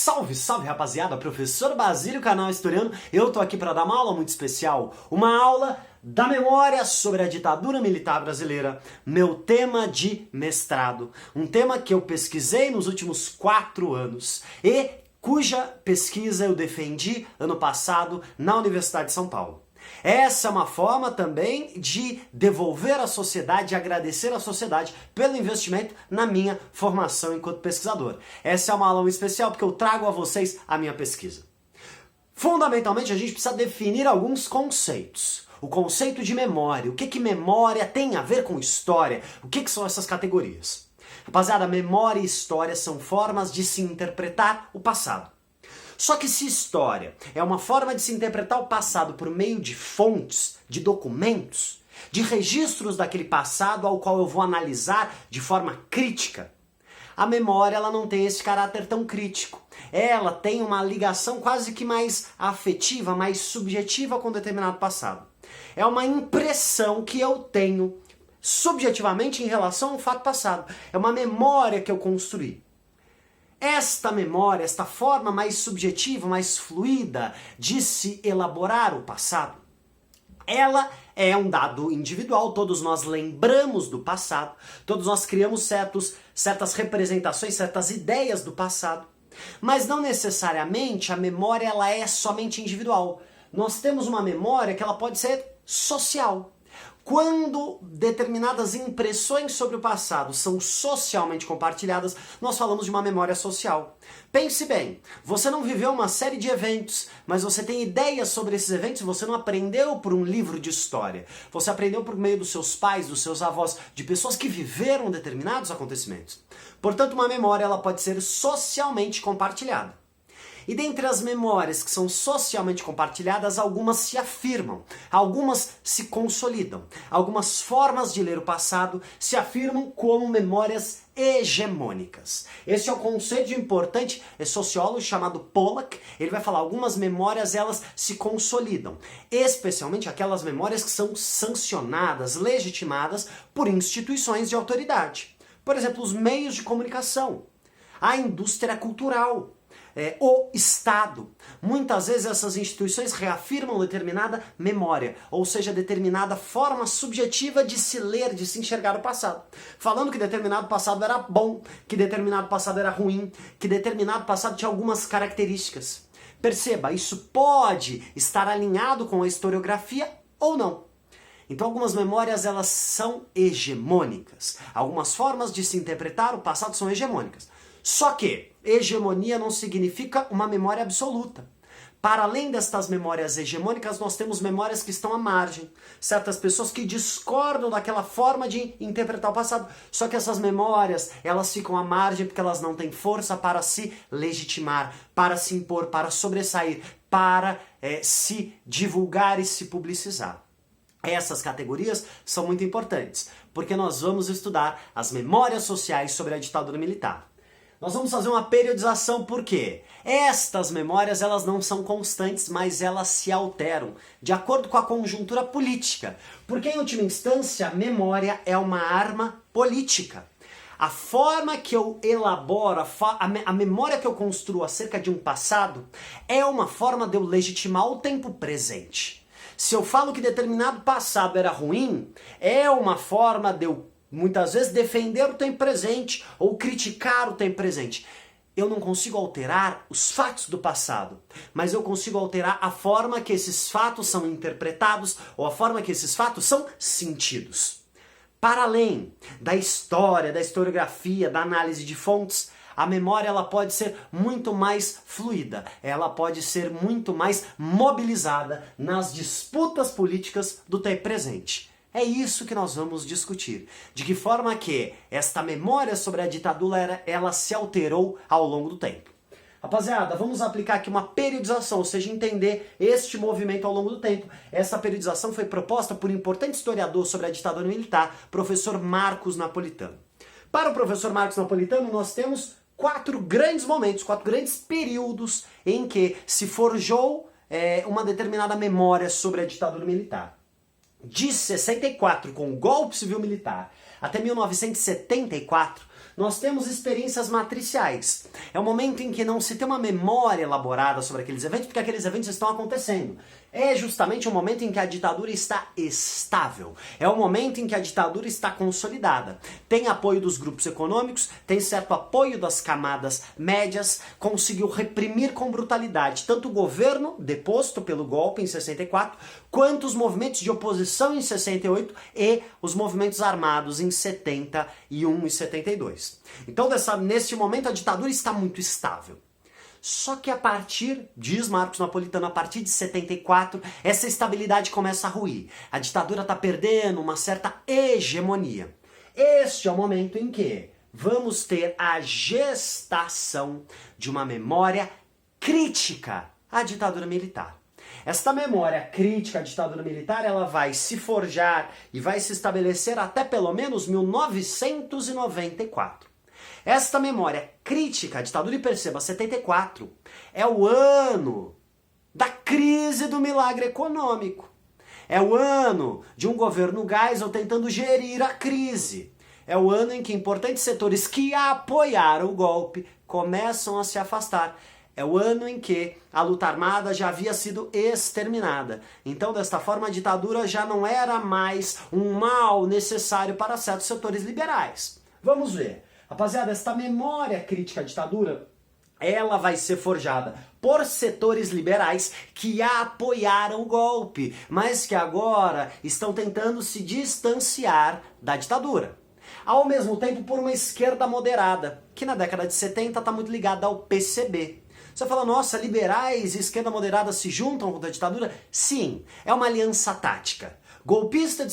Salve, salve rapaziada, professor Basílio, canal Historiano. Eu tô aqui para dar uma aula muito especial, uma aula da memória sobre a ditadura militar brasileira, meu tema de mestrado, um tema que eu pesquisei nos últimos 4 anos e cuja pesquisa eu defendi ano passado na Universidade de São Paulo. Essa é uma forma também de devolver à sociedade, agradecer à sociedade pelo investimento na minha formação enquanto pesquisador. Essa é uma aula especial porque eu trago a vocês a minha pesquisa. Fundamentalmente, a gente precisa definir alguns conceitos. O conceito de memória. O que memória tem a ver com história? O que são essas categorias? Rapaziada, memória e história são formas de se interpretar o passado. Só que se história é uma forma de se interpretar o passado por meio de fontes, de documentos, de registros daquele passado ao qual eu vou analisar de forma crítica, a memória ela não tem esse caráter tão crítico. Ela tem uma ligação quase que mais afetiva, mais subjetiva com determinado passado. É uma impressão que eu tenho subjetivamente em relação ao fato passado. É uma memória que eu construí. Esta memória, esta forma mais subjetiva, mais fluida de se elaborar o passado, ela é um dado individual, todos nós lembramos do passado, todos nós criamos certas representações, certas ideias do passado, mas não necessariamente a memória ela é somente individual. Nós temos uma memória que ela pode ser social. Quando determinadas impressões sobre o passado são socialmente compartilhadas, nós falamos de uma memória social. Pense bem, você não viveu uma série de eventos, mas você tem ideias sobre esses eventos e você não aprendeu por um livro de história. Você aprendeu por meio dos seus pais, dos seus avós, de pessoas que viveram determinados acontecimentos. Portanto, uma memória ela pode ser socialmente compartilhada. E dentre as memórias que são socialmente compartilhadas, algumas se afirmam, algumas se consolidam. Algumas formas de ler o passado se afirmam como memórias hegemônicas. Esse é o conceito importante, é sociólogo chamado Pollack. Ele vai falar algumas memórias, elas se consolidam. Especialmente aquelas memórias que são sancionadas, legitimadas por instituições de autoridade. Por exemplo, os meios de comunicação, a indústria cultural, o Estado. Muitas vezes essas instituições reafirmam determinada memória, ou seja, determinada forma subjetiva de se ler, de se enxergar o passado. Falando que determinado passado era bom, que determinado passado era ruim, que determinado passado tinha algumas características. Perceba, isso pode estar alinhado com a historiografia ou não. Então algumas memórias elas são hegemônicas. Algumas formas de se interpretar o passado são hegemônicas. Só que hegemonia não significa uma memória absoluta. Para além destas memórias hegemônicas, nós temos memórias que estão à margem. Certas pessoas que discordam daquela forma de interpretar o passado. Só que essas memórias, elas ficam à margem porque elas não têm força para se legitimar, para se impor, para sobressair, para se divulgar e se publicizar. Essas categorias são muito importantes, porque nós vamos estudar as memórias sociais sobre a ditadura militar. Nós vamos fazer uma periodização porque estas memórias elas não são constantes, mas elas se alteram de acordo com a conjuntura política. Porque em última instância, memória é uma arma política. A forma que eu elaboro, a memória que eu construo acerca de um passado é uma forma de eu legitimar o tempo presente. Se eu falo que determinado passado era ruim, é uma forma de eu muitas vezes defender o tempo presente ou criticar o tempo presente. Eu não consigo alterar os fatos do passado, mas eu consigo alterar a forma que esses fatos são interpretados ou a forma que esses fatos são sentidos. Para além da história, da historiografia, da análise de fontes, a memória ela pode ser muito mais fluida, ela pode ser muito mais mobilizada nas disputas políticas do tempo presente. É isso que nós vamos discutir. De que forma que esta memória sobre a ditadura ela se alterou ao longo do tempo. Rapaziada, vamos aplicar aqui uma periodização, ou seja, entender este movimento ao longo do tempo. Essa periodização foi proposta por um importante historiador sobre a ditadura militar, professor Marcos Napolitano. Para o professor Marcos Napolitano, nós temos 4 grandes momentos, 4 grandes períodos em que se forjou uma determinada memória sobre a ditadura militar. De 64, com o golpe civil militar, até 1974, nós temos experiências matriciais. É o momento em que não se tem uma memória elaborada sobre aqueles eventos, porque aqueles eventos estão acontecendo. É justamente o momento em que a ditadura está estável. É o momento em que a ditadura está consolidada. Tem apoio dos grupos econômicos, tem certo apoio das camadas médias, conseguiu reprimir com brutalidade tanto o governo, deposto pelo golpe em 64, quanto os movimentos de oposição em 68 e os movimentos armados em 71 e 72. Então, neste momento, a ditadura está muito estável. Só que a partir, diz Marcos Napolitano, a partir de 74, essa estabilidade começa a ruir. A ditadura está perdendo uma certa hegemonia. Este é o momento em que vamos ter a gestação de uma memória crítica à ditadura militar. Esta memória crítica à ditadura militar, ela vai se forjar e vai se estabelecer até pelo menos 1994. Esta memória crítica à ditadura, e perceba, 74 é o ano da crise do milagre econômico. É o ano de um governo Geisel tentando gerir a crise. É o ano em que importantes setores que apoiaram o golpe começam a se afastar. É o ano em que a luta armada já havia sido exterminada. Então, desta forma, a ditadura já não era mais um mal necessário para certos setores liberais. Vamos ver. Rapaziada, esta memória crítica à ditadura, ela vai ser forjada por setores liberais que apoiaram o golpe, mas que agora estão tentando se distanciar da ditadura. Ao mesmo tempo, por uma esquerda moderada, que na década de 70 está muito ligada ao PCB. Você fala, nossa, liberais e esquerda moderada se juntam contra a ditadura? Sim, é uma aliança tática. Golpistas de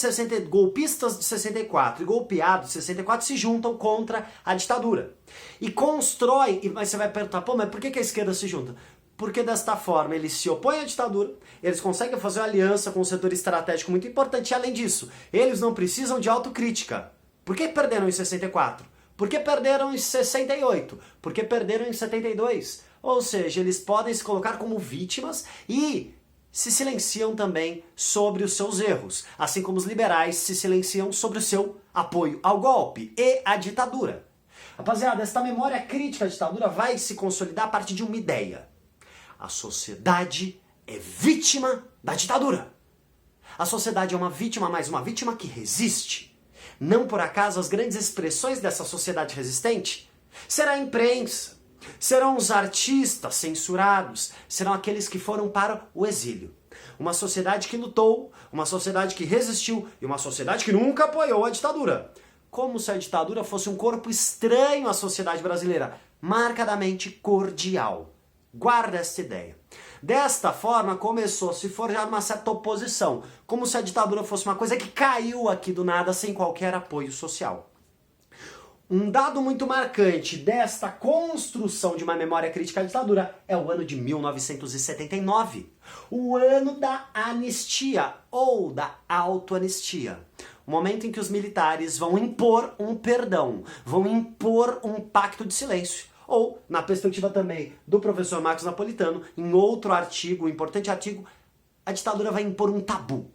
64 e golpeados de 64 se juntam contra a ditadura. E constroem, mas você vai perguntar, pô, mas por que a esquerda se junta? Porque desta forma eles se opõem à ditadura, eles conseguem fazer uma aliança com um setor estratégico muito importante, e além disso, eles não precisam de autocrítica. Por que perderam em 64? Por que perderam em 68? Por que perderam em 72? Ou seja, eles podem se colocar como vítimas e se silenciam também sobre os seus erros, assim como os liberais se silenciam sobre o seu apoio ao golpe e à ditadura. Rapaziada, esta memória crítica à ditadura vai se consolidar a partir de uma ideia. A sociedade é vítima da ditadura. A sociedade é uma vítima, mas uma vítima que resiste. Não por acaso as grandes expressões dessa sociedade resistente será a imprensa, serão os artistas censurados, serão aqueles que foram para o exílio. Uma sociedade que lutou, uma sociedade que resistiu e uma sociedade que nunca apoiou a ditadura. Como se a ditadura fosse um corpo estranho à sociedade brasileira, marcadamente cordial. Guarda esta ideia. Desta forma começou a se forjar uma certa oposição, como se a ditadura fosse uma coisa que caiu aqui do nada sem qualquer apoio social. Um dado muito marcante desta construção de uma memória crítica à ditadura é o ano de 1979, o ano da anistia ou da autoanistia. O momento em que os militares vão impor um perdão, vão impor um pacto de silêncio. Ou, na perspectiva também do professor Marcos Napolitano, em outro artigo, um importante artigo, a ditadura vai impor um tabu,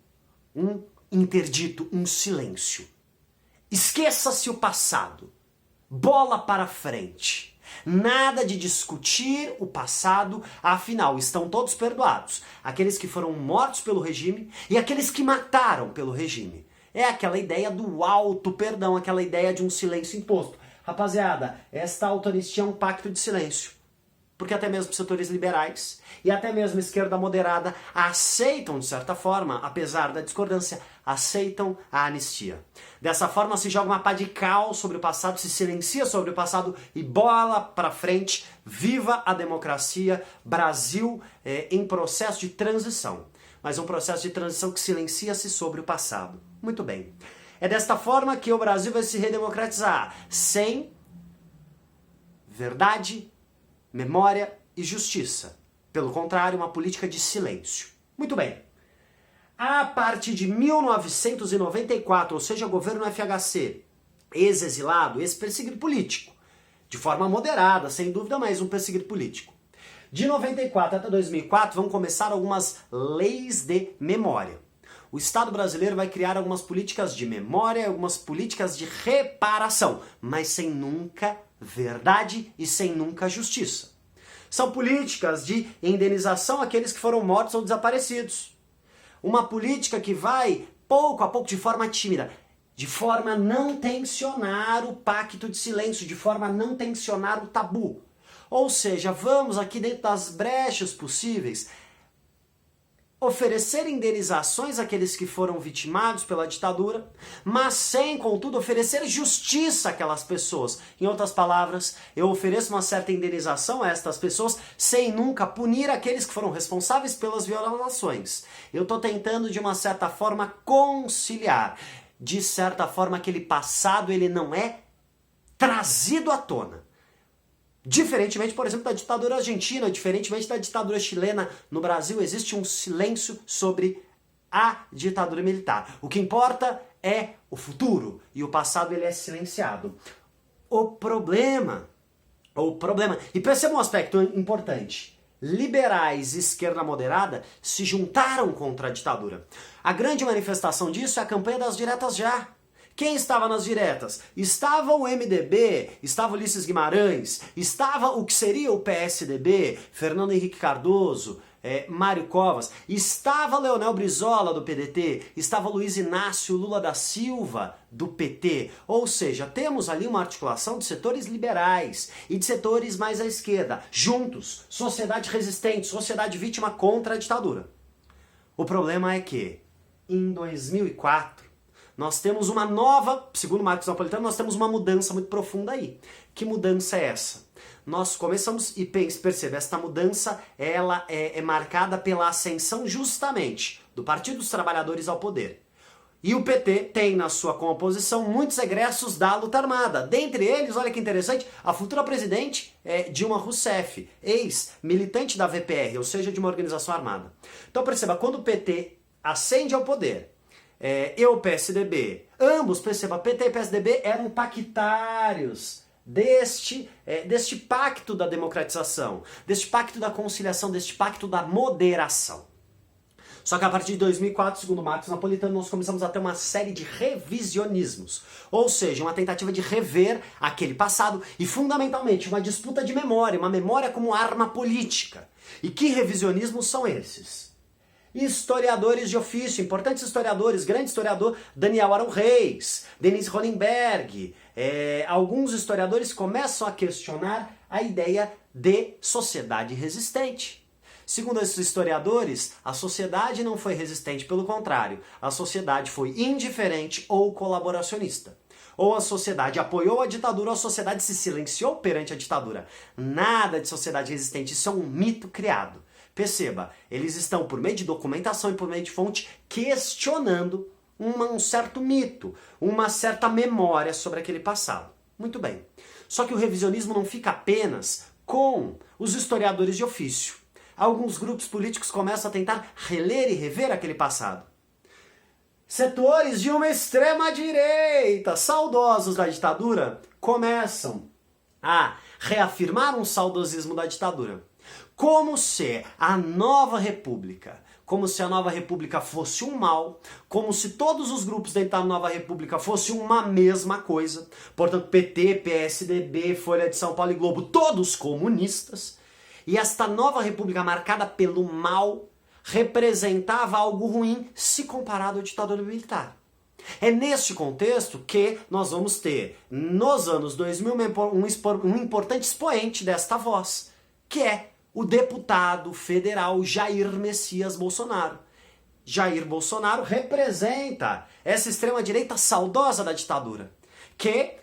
um interdito, um silêncio. Esqueça-se o passado. Bola para frente. Nada de discutir o passado, afinal, estão todos perdoados. Aqueles que foram mortos pelo regime e aqueles que mataram pelo regime. É aquela ideia do auto-perdão, aquela ideia de um silêncio imposto. Rapaziada, esta autoanistia é um pacto de silêncio. Porque até mesmo setores liberais e até mesmo esquerda moderada aceitam, de certa forma, apesar da discordância, aceitam a anistia. Dessa forma se joga uma pá de cal sobre o passado, se silencia sobre o passado e bola para frente. Viva a democracia, Brasil em processo de transição. Mas um processo de transição que silencia-se sobre o passado. Muito bem. É desta forma que o Brasil vai se redemocratizar, sem verdade, memória e justiça. Pelo contrário, uma política de silêncio. Muito bem. A partir de 1994, ou seja, governo FHC, ex-exilado, ex-perseguido político, de forma moderada, sem dúvida, mas um perseguido político. De 94 até 2004 vão começar algumas leis de memória. o Estado brasileiro vai criar algumas políticas de memória, algumas políticas de reparação, mas sem nunca verdade e sem nunca justiça. São políticas de indenização àqueles que foram mortos ou desaparecidos. Uma política que vai, pouco a pouco, de forma tímida, de forma a não tensionar o pacto de silêncio, de forma a não tensionar o tabu. Ou seja, vamos aqui dentro das brechas possíveis oferecer indenizações àqueles que foram vitimados pela ditadura, mas sem, contudo, oferecer justiça àquelas pessoas. Em outras palavras, eu ofereço uma certa indenização a estas pessoas sem nunca punir aqueles que foram responsáveis pelas violações. Eu estou tentando, de uma certa forma, conciliar. De certa forma, aquele passado ele não é trazido à tona. Diferentemente, por exemplo, da ditadura argentina, diferentemente da ditadura chilena, no Brasil existe um silêncio sobre a ditadura militar. O que importa é o futuro e o passado ele é silenciado. O problema, e perceba um aspecto importante, liberais e esquerda moderada se juntaram contra a ditadura. A grande manifestação disso é a campanha das diretas já. Quem estava nas diretas? Estava o MDB, estava Ulisses Guimarães, estava o que seria o PSDB, Fernando Henrique Cardoso, Mário Covas, estava Leonel Brizola do PDT, estava Luiz Inácio Lula da Silva do PT. Ou seja, temos ali uma articulação de setores liberais e de setores mais à esquerda, juntos, sociedade resistente, sociedade vítima contra a ditadura. O problema é que, em 2004, nós temos uma nova, segundo Marcos Napolitano, nós temos uma mudança muito profunda aí. Que mudança é essa? Nós começamos e percebe, esta mudança ela é marcada pela ascensão justamente do Partido dos Trabalhadores ao poder. E o PT tem na sua composição muitos egressos da luta armada. Dentre eles, olha que interessante, a futura presidente é Dilma Rousseff, ex-militante da VPR, ou seja, de uma organização armada. Então perceba, quando o PT ascende ao poder, e o PSDB, ambos, perceba, PT e PSDB eram pactários deste pacto da democratização, deste pacto da conciliação, deste pacto da moderação. Só que a partir de 2004, segundo Marcos Napolitano, nós começamos a ter uma série de revisionismos, ou seja, uma tentativa de rever aquele passado e, fundamentalmente, uma disputa de memória, uma memória como arma política. E que revisionismos são esses? Historiadores de ofício, importantes historiadores, grande historiador Daniel Arão Reis, Denise Rolenberg, alguns historiadores começam a questionar a ideia de sociedade resistente. Segundo esses historiadores, a sociedade não foi resistente, pelo contrário, a sociedade foi indiferente ou colaboracionista. Ou a sociedade apoiou a ditadura ou a sociedade se silenciou perante a ditadura. Nada de sociedade resistente, isso é um mito criado. Perceba, eles estão, por meio de documentação e por meio de fonte, questionando um certo mito, uma certa memória sobre aquele passado. Muito bem. Só que o revisionismo não fica apenas com os historiadores de ofício. Alguns grupos políticos começam a tentar reler e rever aquele passado. Setores de uma extrema-direita, saudosos da ditadura, começam a reafirmar um saudosismo da ditadura. Como se a nova república fosse um mal, como se todos os grupos dentro da nova república fossem uma mesma coisa, portanto PT, PSDB, Folha de São Paulo e Globo, todos comunistas, e esta nova república marcada pelo mal representava algo ruim se comparado à ditadura militar. É neste contexto que nós vamos ter, nos anos 2000, um importante expoente desta voz, que é o deputado federal Jair Messias Bolsonaro. Jair Bolsonaro representa essa extrema-direita saudosa da ditadura, que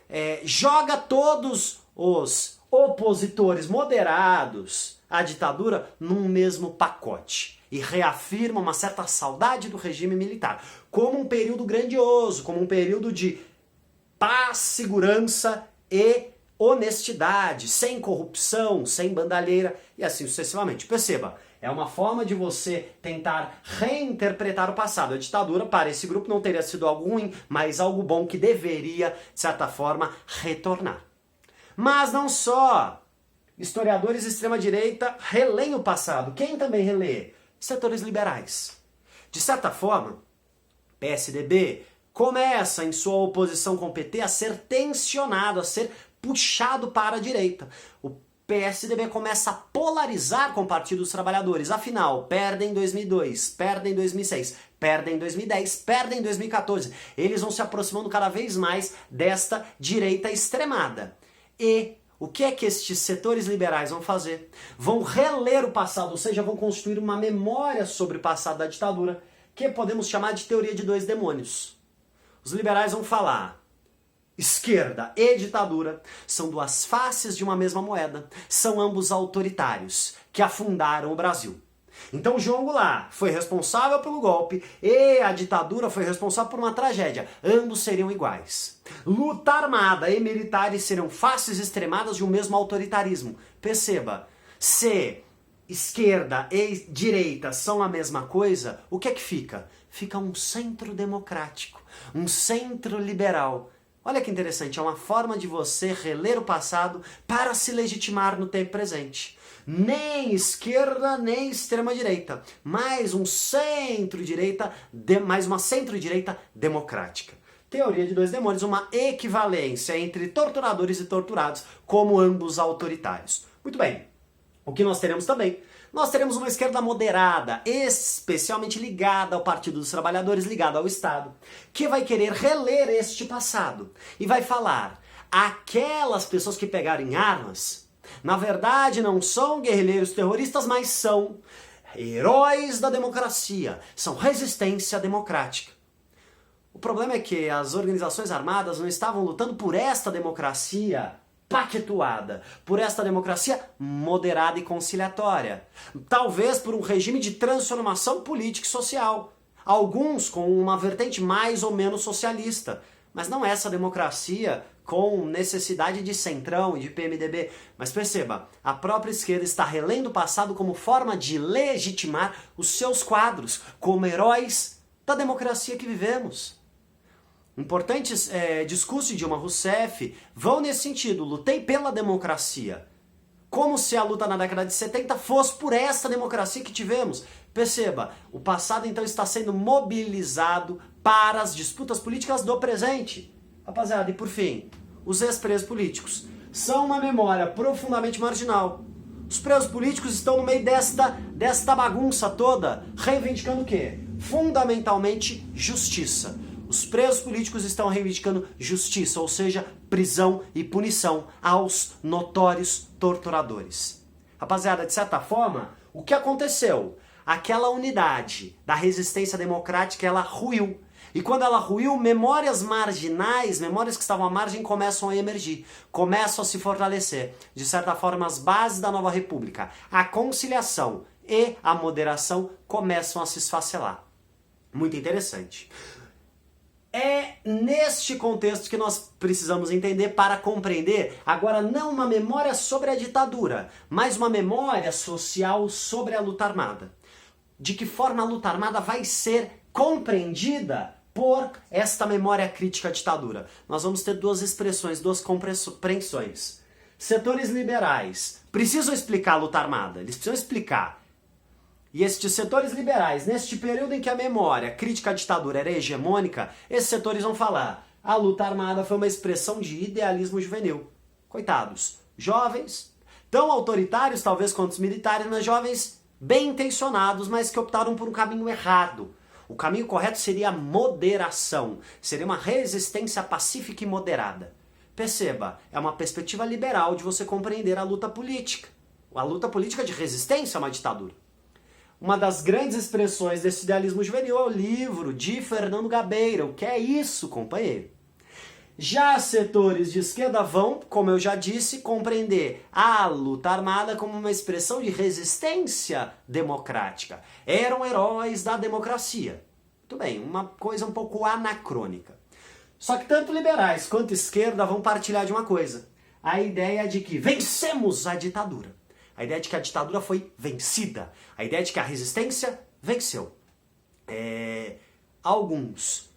joga todos os opositores moderados à ditadura num mesmo pacote e reafirma uma certa saudade do regime militar, como um período grandioso, como um período de paz, segurança e honestidade, sem corrupção, sem bandalheira e assim sucessivamente. Perceba, é uma forma de você tentar reinterpretar o passado. A ditadura, para esse grupo, não teria sido algo ruim, mas algo bom que deveria, de certa forma, retornar. Mas não só. Historiadores de extrema-direita releem o passado. Quem também relê? Setores liberais. De certa forma, PSDB começa, em sua oposição com o PT, a ser tensionado, a ser puxado para a direita. O PSDB começa a polarizar com o Partido dos Trabalhadores. Afinal, perdem em 2002, perdem em 2006, perdem em 2010, perdem em 2014. Eles vão se aproximando cada vez mais desta direita extremada. E o que é que estes setores liberais vão fazer? Vão reler o passado, ou seja, vão construir uma memória sobre o passado da ditadura, que podemos chamar de teoria de dois demônios. Os liberais vão falar: esquerda e ditadura são duas faces de uma mesma moeda, são ambos autoritários que afundaram o Brasil. Então João Goulart foi responsável pelo golpe e a ditadura foi responsável por uma tragédia. Ambos seriam iguais. Luta armada e militares seriam faces extremadas de um mesmo autoritarismo. Perceba, se esquerda e direita são a mesma coisa, o que é que fica? Fica um centro democrático, um centro liberal. Olha que interessante, é uma forma de você reler o passado para se legitimar no tempo presente. Nem esquerda, nem extrema-direita, mas um centro-direita, mais uma centro-direita democrática. Teoria de dois demônios, uma equivalência entre torturadores e torturados, como ambos autoritários. Muito bem, o que nós teremos também? Nós teremos uma esquerda moderada, especialmente ligada ao Partido dos Trabalhadores, ligada ao Estado, que vai querer reler este passado e vai falar: aquelas pessoas que pegaram em armas, na verdade não são guerrilheiros terroristas, mas são heróis da democracia, são resistência democrática. O problema é que as organizações armadas não estavam lutando por esta democracia pactuada, por esta democracia moderada e conciliatória. Talvez por um regime de transformação política e social. Alguns com uma vertente mais ou menos socialista. Mas não essa democracia com necessidade de centrão e de PMDB. Mas perceba, a própria esquerda está relendo o passado como forma de legitimar os seus quadros como heróis da democracia que vivemos. Importantes discursos de Dilma Rousseff vão nesse sentido: lutei pela democracia. Como se a luta na década de 70 fosse por essa democracia que tivemos. Perceba, o passado então está sendo mobilizado para as disputas políticas do presente. Rapaziada, e por fim, os ex-presos políticos são uma memória profundamente marginal. Os presos políticos estão no meio desta bagunça toda, reivindicando o quê? Fundamentalmente, justiça. Os presos políticos estão reivindicando justiça, ou seja, prisão e punição aos notórios torturadores. Rapaziada, de certa forma, o que aconteceu? Aquela unidade da resistência democrática, ela ruiu. E quando ela ruiu, memórias marginais, memórias que estavam à margem, começam a emergir, começam a se fortalecer. De certa forma, as bases da nova república, a conciliação e a moderação começam a se esfacelar. Muito interessante. É neste contexto que nós precisamos entender para compreender, agora não uma memória sobre a ditadura, mas uma memória social sobre a luta armada. De que forma a luta armada vai ser compreendida por esta memória crítica à ditadura. Nós vamos ter duas expressões, duas compreensões. Setores liberais precisam explicar a luta armada, eles precisam explicar. E estes setores liberais, neste período em que a memória crítica à ditadura era hegemônica, esses setores vão falar: a luta armada foi uma expressão de idealismo juvenil. Coitados, jovens, tão autoritários talvez quanto os militares, mas jovens bem intencionados, mas que optaram por um caminho errado. O caminho correto seria a moderação, seria uma resistência pacífica e moderada. Perceba, é uma perspectiva liberal de você compreender a luta política de resistência a uma ditadura. Uma das grandes expressões desse idealismo juvenil é o livro de Fernando Gabeira. O que é isso, companheiro? Já setores de esquerda vão, como eu já disse, compreender a luta armada como uma expressão de resistência democrática. Eram heróis da democracia. Muito bem, uma coisa um pouco anacrônica. Só que tanto liberais quanto esquerda vão partilhar de uma coisa: a ideia de que vencemos a ditadura. A ideia de que a ditadura foi vencida. A ideia de que a resistência venceu. Alguns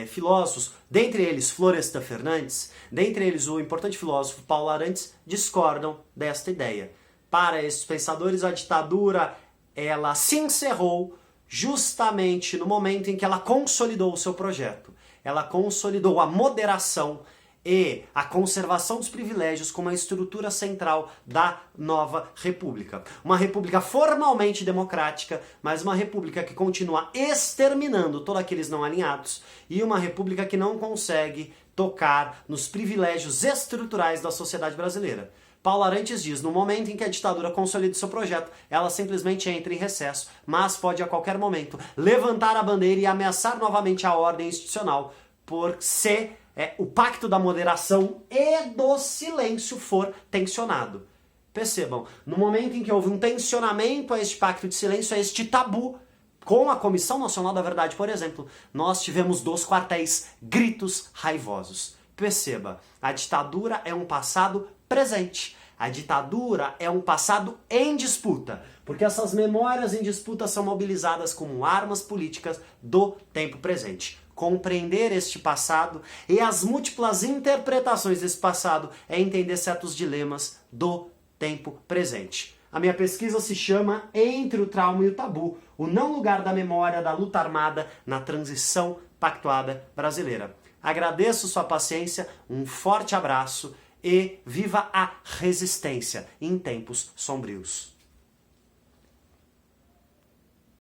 filósofos, dentre eles Florestan Fernandes, dentre eles o importante filósofo Paulo Arantes, discordam desta ideia. Para esses pensadores, a ditadura ela se encerrou justamente no momento em que ela consolidou o seu projeto. Ela consolidou a moderação e a conservação dos privilégios como a estrutura central da nova república. Uma república formalmente democrática, mas uma república que continua exterminando todos aqueles não alinhados e uma república que não consegue tocar nos privilégios estruturais da sociedade brasileira. Paulo Arantes diz, no momento em que a ditadura consolida seu projeto, ela simplesmente entra em recesso, mas pode a qualquer momento levantar a bandeira e ameaçar novamente a ordem institucional, por se o pacto da moderação e do silêncio for tensionado. Percebam, no momento em que houve um tensionamento a este pacto de silêncio, a este tabu, com a Comissão Nacional da Verdade, por exemplo, nós tivemos dos quartéis gritos raivosos. Perceba, a ditadura é um passado presente. A ditadura é um passado em disputa, porque essas memórias em disputa são mobilizadas como armas políticas do tempo presente. Compreender este passado e as múltiplas interpretações desse passado é entender certos dilemas do tempo presente. A minha pesquisa se chama Entre o Trauma e o Tabu, o não lugar da memória da luta armada na transição pactuada brasileira. Agradeço sua paciência, um forte abraço e viva a resistência em tempos sombrios.